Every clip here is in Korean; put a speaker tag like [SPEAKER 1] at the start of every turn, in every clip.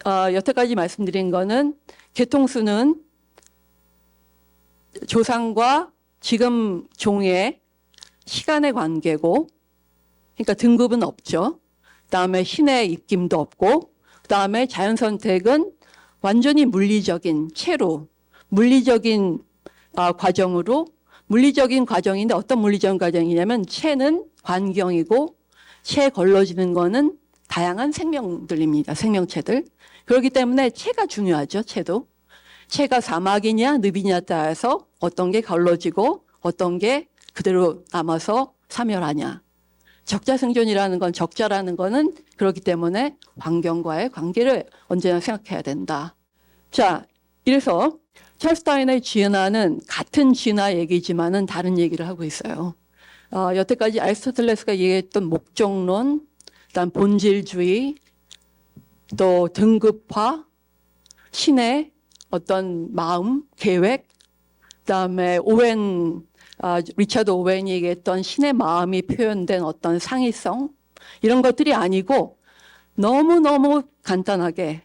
[SPEAKER 1] 여태까지 말씀드린 거는 개통수는 조상과 지금 종의 시간의 관계고, 그러니까 등급은 없죠. 그다음에 신의 입김도 없고, 그다음에 자연 선택은 완전히 물리적인 채로, 물리적인 과정으로, 물리적인 과정인데 어떤 물리적인 과정이냐면 채는 환경이고 채에 걸러지는 거는 다양한 생명들입니다. 생명체들. 그렇기 때문에 채가 중요하죠. 채도. 채가 사막이냐 늪이냐에 따라서 어떤 게 걸러지고 어떤 게 그대로 남아서 사멸하냐. 적자생존이라는 건, 적자라는 거는 그렇기 때문에 환경과의 관계를 언제나 생각해야 된다. 자, 이래서 찰스 다윈의 진화는 같은 진화 얘기지만은 다른 얘기를 하고 있어요. 여태까지 아리스토텔레스가 얘기했던 목적론, 그다음 본질주의, 또 등급화, 신의 어떤 마음, 계획, 그다음에 리차드 오웬이 얘기했던 신의 마음이 표현된 어떤 상위성, 이런 것들이 아니고 너무너무 간단하게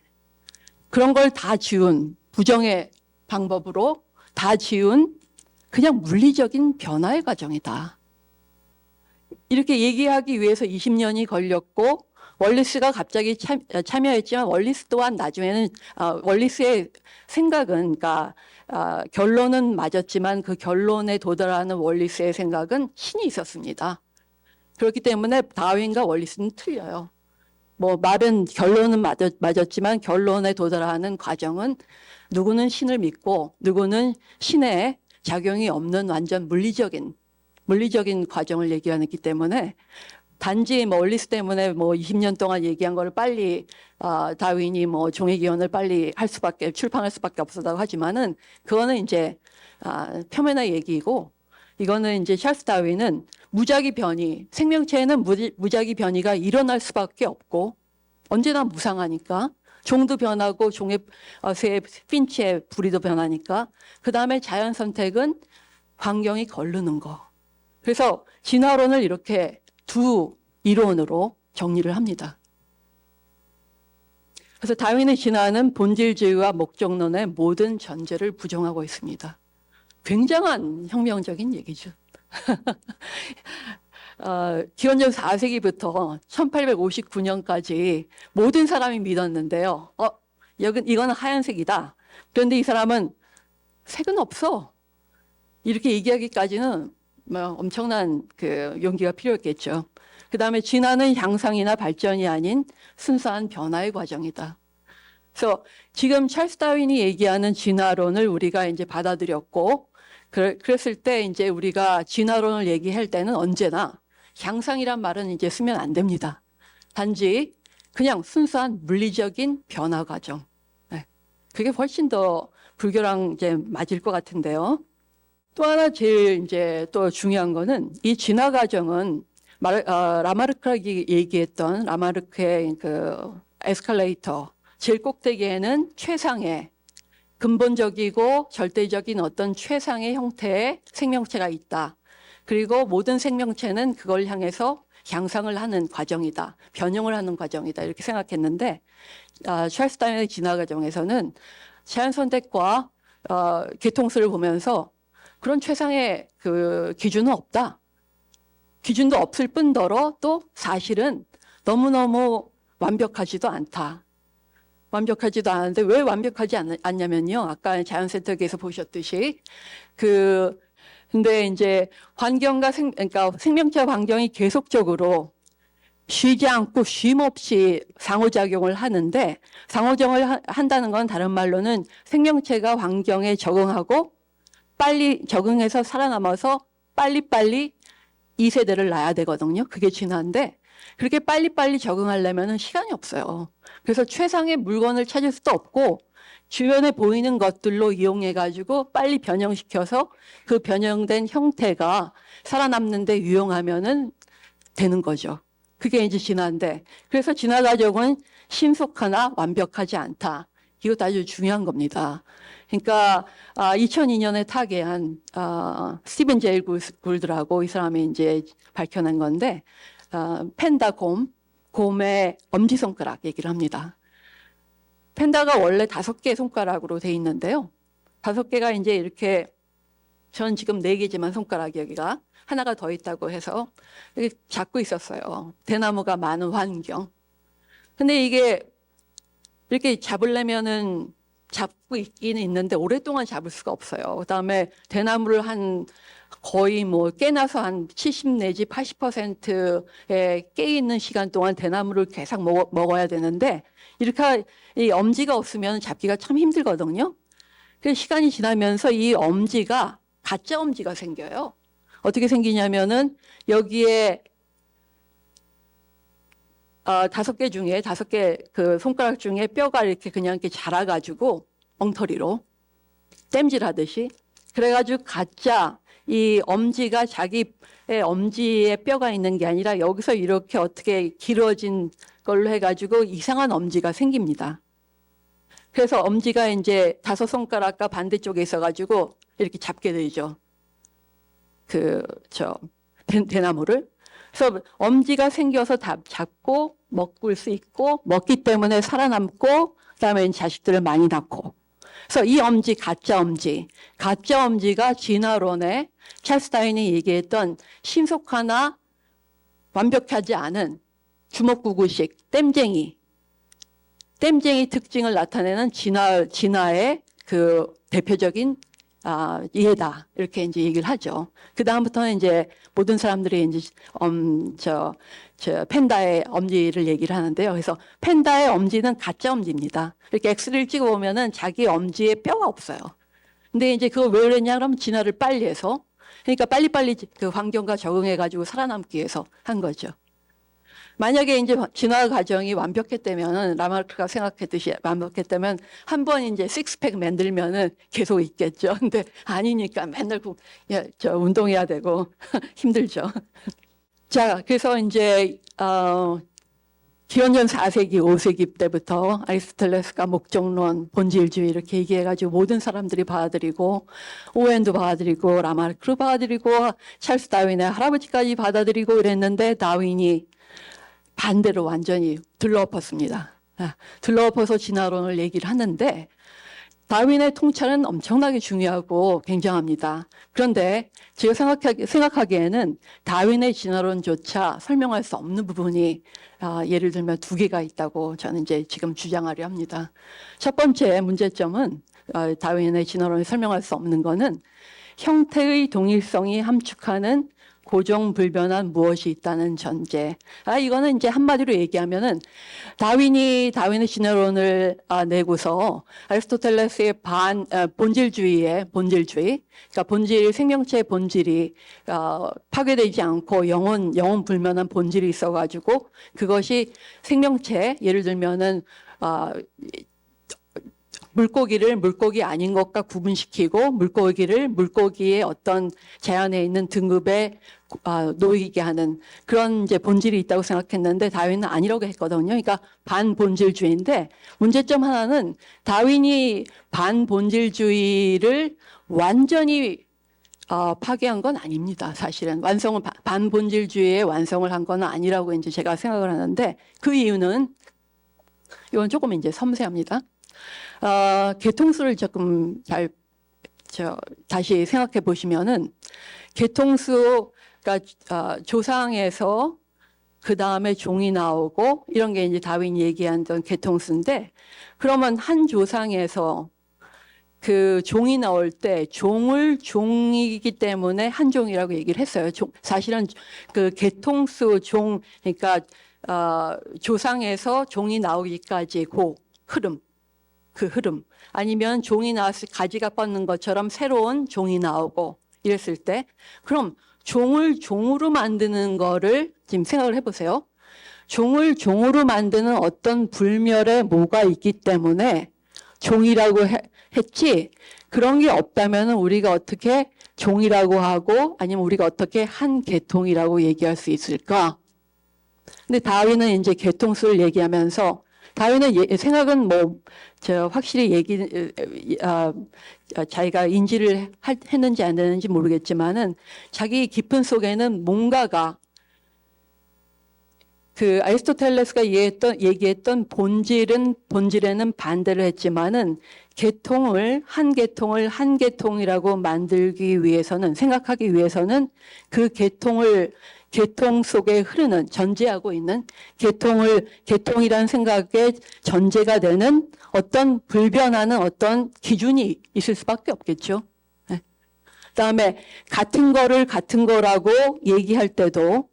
[SPEAKER 1] 그런 걸 다 지운, 부정의 방법으로 다 지운 그냥 물리적인 변화의 과정이다. 이렇게 얘기하기 위해서 20년이 걸렸고, 월리스가 갑자기 참여했지만 월리스 또한 나중에는 월리스의 생각은, 그러니까 결론은 맞았지만 그 결론에 도달하는 월리스의 생각은 신이 있었습니다. 그렇기 때문에 다윈과 월리스는 틀려요. 말은 결론은 맞았지만 결론에 도달하는 과정은 누구는 신을 믿고 누구는 신의 작용이 없는 완전 물리적인 과정을 얘기하기 때문에, 단지 월리스 때문에 20년 동안 얘기한 거를 빨리 다윈이 종의 기원을 빨리 출판할 수밖에 없었다고 하지만은 그거는 이제 표면의 얘기고, 이거는 이제 찰스 다윈은 무작위 변이, 생명체에는 무작위 변이가 일어날 수밖에 없고 언제나 무상하니까, 종도 변하고 종의 새 핀치의 부리도 변하니까, 그 다음에 자연 선택은 환경이 거르는 거. 그래서 진화론을 이렇게 두 이론으로 정리를 합니다. 그래서 다윈의 진화는 본질주의와 목적론의 모든 전제를 부정하고 있습니다. 굉장한 혁명적인 얘기죠. 기원전 4세기부터 1859년까지 모든 사람이 믿었는데요. 이거는 하얀색이다. 그런데 이 사람은 색은 없어. 이렇게 얘기하기까지는 엄청난 용기가 필요했겠죠. 그 다음에 진화는 향상이나 발전이 아닌 순수한 변화의 과정이다. 그래서 지금 찰스 다윈이 얘기하는 진화론을 우리가 이제 받아들였고, 그랬을 때 이제 우리가 진화론을 얘기할 때는 언제나 향상이란 말은 이제 쓰면 안 됩니다. 단지 그냥 순수한 물리적인 변화 과정. 네. 그게 훨씬 더 불교랑 이제 맞을 것 같은데요. 또 하나 제일 이제 또 중요한 거는 이 진화 과정은 라마르크가 얘기했던 라마르크의 그 에스컬레이터, 제일 꼭대기에는 최상의 근본적이고 절대적인 어떤 최상의 형태의 생명체가 있다. 그리고 모든 생명체는 그걸 향해서 향상을 하는 과정이다. 변형을 하는 과정이다. 이렇게 생각했는데, 찰스 다윈의 진화 과정에서는 자연 선택과 개통수를 보면서 그런 최상의 그 기준은 없다. 기준도 없을 뿐더러 또 사실은 너무너무 완벽하지도 않다. 완벽하지도 않은데 왜 완벽하지 않냐면요. 아까 자연 선택에서 보셨듯이 근데 이제 그러니까 생명체 환경이 계속적으로 쉬지 않고 쉼 없이 상호작용을 하는데, 상호작용을 한다는 건 다른 말로는 생명체가 환경에 적응하고 빨리 적응해서 살아남아서 빨리빨리 2세대를 낳아야 되거든요. 그게 진화인데, 그렇게 빨리빨리 적응하려면 시간이 없어요. 그래서 최상의 물건을 찾을 수도 없고 주변에 보이는 것들로 이용해가지고 빨리 변형시켜서 그 변형된 형태가 살아남는데 유용하면은 되는 거죠. 그게 이제 진화인데, 그래서 진화 과정은 신속하나 완벽하지 않다. 이것도 아주 중요한 겁니다. 그러니까 2002년에 타계한 스티븐 제일 굴드라고, 이 사람이 이제 밝혀낸 건데, 펜다 곰의 엄지손가락 얘기를 합니다. 펜다가 원래 5개의 손가락으로 돼 있는데요. 5개가 이제 이렇게, 전 지금 4개지만 손가락이 여기가 하나가 더 있다고 해서 이렇게 잡고 있었어요. 대나무가 많은 환경. 근데 이게 이렇게 잡으려면은 잡고 있기는 있는데 오랫동안 잡을 수가 없어요. 그다음에 대나무를 한 거의 뭐 깨나서 한 70 내지 80%에 깨 있는 시간 동안 대나무를 계속 먹어야 되는데 이렇게 이 엄지가 없으면 잡기가 참 힘들거든요. 그 시간이 지나면서 이 엄지가 가짜 엄지가 생겨요. 어떻게 생기냐면은 여기에 5개 중에 5개 그 손가락 중에 뼈가 이렇게 그냥 이렇게 자라가지고 엉터리로 땜질하듯이 그래가지고 가짜 이 엄지가 자기의 엄지에 뼈가 있는 게 아니라 여기서 이렇게 어떻게 길어진 걸로 해가지고 이상한 엄지가 생깁니다. 그래서 엄지가 이제 5손가락과 반대쪽에 있어가지고 이렇게 잡게 되죠. 대나무를. 그래서 엄지가 생겨서 잡고 먹을 수 있고 먹기 때문에 살아남고 그다음에 자식들을 많이 낳고. 그래서 이 엄지, 가짜 엄지가 진화론에 찰스 다윈이 얘기했던 신속하나 완벽하지 않은 주먹구구식 땜쟁이 특징을 나타내는 진화의 그 대표적인 이해다. 이렇게 이제 얘기를 하죠. 그 다음부터는 이제 모든 사람들이 이제 펜다의 엄지를 얘기를 하는데요. 그래서 펜다의 엄지는 가짜 엄지입니다. 이렇게 엑스를 찍어보면은 자기 엄지에 뼈가 없어요. 근데 이제 그거 왜 그랬냐 그러면 진화를 빨리 해서, 그러니까 빨리빨리 그 환경과 적응해가지고 살아남기 위해서 한 거죠. 만약에 이제 진화 과정이 완벽했다면, 라마르크가 생각했듯이 완벽했다면, 한 번 이제 식스팩 만들면은 계속 있겠죠. 근데 아니니까 맨날 운동해야 되고 힘들죠. 자, 그래서 이제, 기원전 4세기, 5세기 때부터 아리스토텔레스가 목적론, 본질주의 이렇게 얘기해가지고 모든 사람들이 받아들이고, 오웬도 받아들이고, 라마르크도 받아들이고, 찰스 다윈의 할아버지까지 받아들이고 그랬는데, 다윈이 반대로 완전히 들러엎었습니다. 들러엎어서 진화론을 얘기를 하는데 다윈의 통찰은 엄청나게 중요하고 굉장합니다. 그런데 제가 생각하기에는 다윈의 진화론조차 설명할 수 없는 부분이 예를 들면 2개가 있다고 저는 이제 지금 주장하려 합니다. 첫 번째 문제점은 다윈의 진화론을 설명할 수 없는 것은 형태의 동일성이 함축하는 고정불변한 무엇이 있다는 전제. 이거는 이제 한마디로 얘기하면은 다윈의 진화론을 내고서 아리스토텔레스의 본질주의, 그러니까 생명체의 본질이 파괴되지 않고 영혼 불면한 본질이 있어가지고 그것이 생명체, 예를 들면은 물고기를 물고기 아닌 것과 구분시키고 물고기를 물고기의 어떤 자연에 있는 등급에 놓이게 하는 그런 이제 본질이 있다고 생각했는데 다윈은 아니라고 했거든요. 그러니까 반본질주의인데 문제점 하나는 다윈이 반본질주의를 완전히 파괴한 건 아닙니다. 사실은 반본질주의의 완성을 한 건 아니라고 이제 제가 생각을 하는데 그 이유는 이건 조금 이제 섬세합니다. 개통수를 조금 다시 생각해 보시면은 개통수가 조상에서 그 다음에 종이 나오고 이런 게 이제 다윈이 얘기했던 개통수인데 그러면 한 조상에서 그 종이 나올 때 종이기 때문에 한 종이라고 얘기를 했어요. 사실은 그 개통수 그러니까 조상에서 종이 나오기까지 그 흐름 아니면 종이 나왔을 가지가 뻗는 것처럼 새로운 종이 나오고 이랬을 때 그럼 종을 종으로 만드는 거를 지금 생각을 해보세요. 종을 종으로 만드는 어떤 불멸의 뭐가 있기 때문에 종이라고 했지 그런 게 없다면 우리가 어떻게 종이라고 하고 아니면 우리가 어떻게 한 계통이라고 얘기할 수 있을까? 근데 다윈은 이제 계통수를 얘기하면서 다윈은 생각은 확실히 자기가 인지를 했는지 안 했는지 모르겠지만은 자기 깊은 속에는 뭔가가 그 아리스토텔레스가 얘기했던 본질에는 반대를 했지만은 한 계통이라고 만들기 위해서는, 생각하기 위해서는 그 계통 속에 흐르는, 전제하고 있는 계통이라는 생각의 전제가 되는 어떤 불변하는 어떤 기준이 있을 수밖에 없겠죠. 네. 그다음에 같은 거를 같은 거라고 얘기할 때도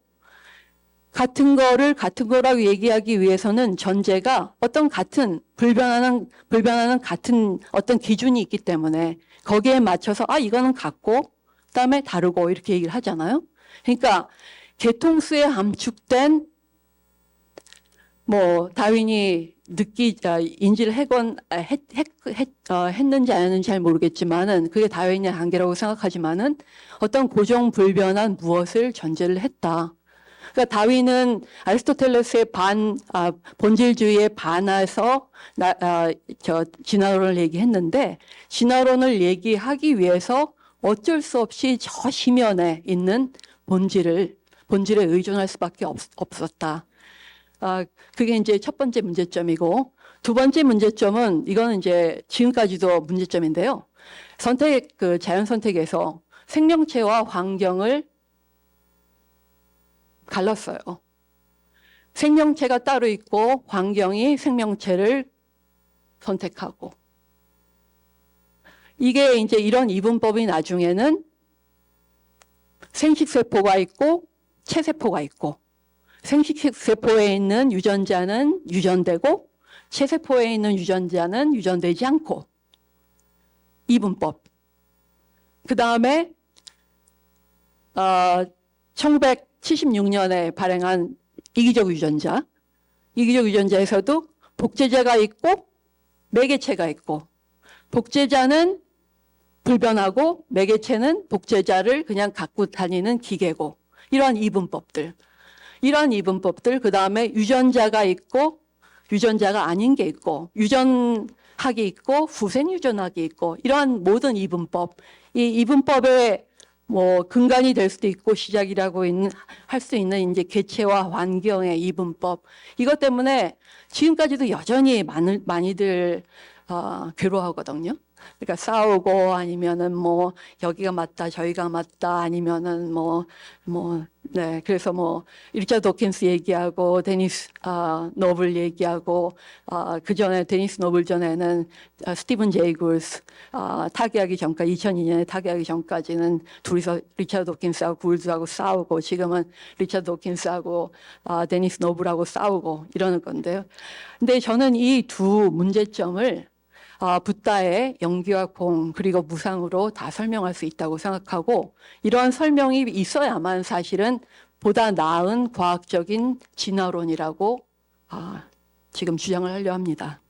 [SPEAKER 1] 같은 거라고 얘기하기 위해서는 전제가 어떤 불변하는 같은 어떤 기준이 있기 때문에 거기에 맞춰서 이거는 같고 그다음에 다르고 이렇게 얘기를 하잖아요. 그러니까 계통수에 함축된 다윈이 인지를 했는지 안 했는지 잘 모르겠지만은 그게 다윈의 한계라고 생각하지만은 어떤 고정불변한 무엇을 전제를 했다. 그러니까 다윈은 아리스토텔레스의 본질주의에 반해서 진화론을 얘기했는데, 진화론을 얘기하기 위해서 어쩔 수 없이 저 심연에 있는 본질에 의존할 수밖에 없었다. 그게 이제 첫 번째 문제점이고, 두 번째 문제점은 이거는 이제 지금까지도 문제점인데요. 자연 선택에서 생명체와 환경을 갈랐어요. 생명체가 따로 있고 환경이 생명체를 선택하고. 이게 이제 이런 이분법이 나중에는 생식세포가 있고 체세포가 있고, 생식세포에 있는 유전자는 유전되고 체세포에 있는 유전자는 유전되지 않고, 이분법. 그 다음에 1976년에 발행한 이기적 유전자에서도 복제자가 있고 매개체가 있고, 복제자는 불변하고 매개체는 복제자를 그냥 갖고 다니는 기계고, 이러한 이분법들, 그 다음에 유전자가 있고 유전자가 아닌 게 있고, 유전학이 있고 후생 유전학이 있고, 이러한 모든 이분법, 이 이분법의 근간이 될 수도 있고 시작이라고 할 수 있는 이제 개체와 환경의 이분법, 이것 때문에 지금까지도 여전히 많이들 괴로워하거든요. 그러니까 싸우고, 아니면은 여기가 맞다 저기가 맞다, 아니면은 네, 그래서 리차드 도킨스 얘기하고 데니스 노블 얘기하고, 그 전에 데니스 노블 전에는 스티븐 제이 굴스, 타계하기 전까지 2002년에 타계하기 전까지는 둘이서 리차드 도킨스하고 굴스하고 싸우고, 지금은 리차드 도킨스하고 데니스 노블하고 싸우고 이러는 건데요. 근데 저는 이 두 문제점을 붓다의 연기와 공 그리고 무상으로 다 설명할 수 있다고 생각하고, 이러한 설명이 있어야만 사실은 보다 나은 과학적인 진화론이라고 지금 주장을 하려 합니다.